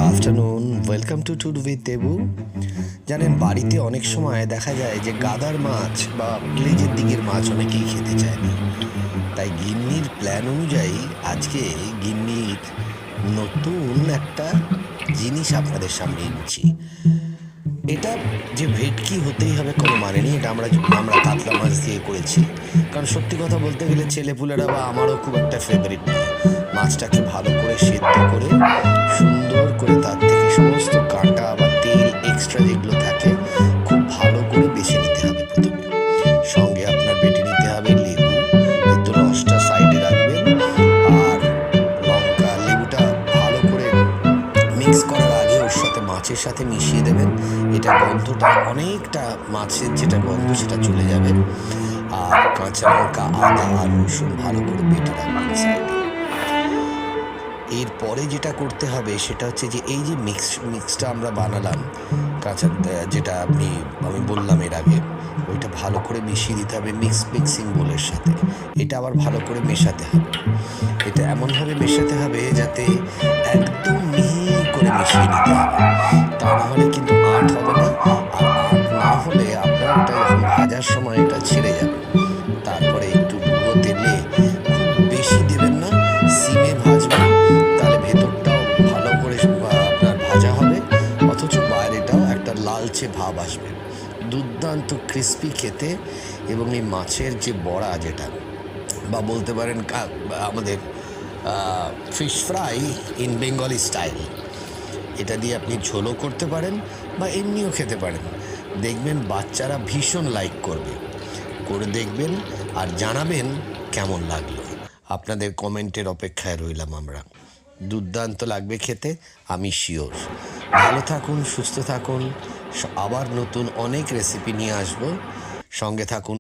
Afternoon, welcome to tour with Debu. জানেন, বাড়িতে অনেক সময় দেখা যায় যে গাদার মাছ বা লেজের দিকের মাছ অনেকেই খেতে চায় না। তাই গিন্নির প্ল্যান অনুযায়ী আজকে গিন্নির নতুন একটা জিনিস আপনাদের সামনে এনেছি। এটা যে ভেটকি হতেই হবে কোনো মানে নেই। এটা আমরা আমরা কাতলা মাছ দিয়ে করেছি, কারণ সত্যি কথা বলতে গেলে ছেলেপুলেরা বা আমারও খুব একটা ফেভারিট নয়। মাছটাকে ভালো করে সেদ্ধ করে সুন্দর করে তার থেকে সমস্ত কাঁটা বা তেল এক্সট্রা যেগুলো থাকে খুব ভালো করে বেছে নিতে হবে। প্রথমে সঙ্গে আপনার বেটে নিতে হবে লেবু, একটু রসটা সাইডে রাখবেন। আর লঙ্কা, লেবুটা ভালো করে মিক্স করার আগে ওর সাথে মাছের সাথে মিশিয়ে দেবেন। এটা গন্ধটা অনেকটা, মাছের যেটা গন্ধ সেটা চলে যাবে। আর কাঁচা লঙ্কা, আদা আর রসুন ভালো করে বেটে রাখবেন সাইডে। এরপরে যেটা করতে হবে সেটা হচ্ছে যে এই যে মিক্সটা আমরা বানালাম, কাঁচা যেটা আমি বললাম এর আগে, ওইটা ভালো করে মিশিয়ে দিতে হবে মিক্সিং বোলের সাথে। এটা আবার ভালো করে মেশাতে হবে। এটা এমনভাবে মেশাতে হবে যাতে একদম মিহি করে মিশিয়ে নিতে হবে, তা না হলে কিন্তু আঁট হবে না। আর আঁট না হলে আপনার এটা যখন ভাজার সময় এটা ছেড়ে যাবে। তারপরে একটু ডুবো তেলে, খুব বেশি দেবেন না, সিমে ভাজবেন, তাহলে ভেতরটাও ভালো করে আপনার ভাজা হবে, অথচ বাইরেটাও একটা লালচে ভাব আসবে। দুর্দান্ত ক্রিস্পি খেতে। এবং এই মাছের যে বড়া, যেটা বা বলতে পারেন আমাদের fish fry in Bengali style, এটা দিয়ে আপনি ঝোলও করতে পারেন বা এমনিও খেতে পারেন। দেখবেন বাচ্চারা ভীষণ লাইক করবে। করে দেখবেন আর জানাবেন কেমন লাগলো। আপনাদের কমেন্টের অপেক্ষায় রইলাম আমরা। দুর্দান্ত লাগবে খেতে, আমি শিওর। ভালো থাকুন, সুস্থ থাকুন। আবার নতুন অনেক রেসিপি নিয়ে আসবো, সঙ্গে থাকুন।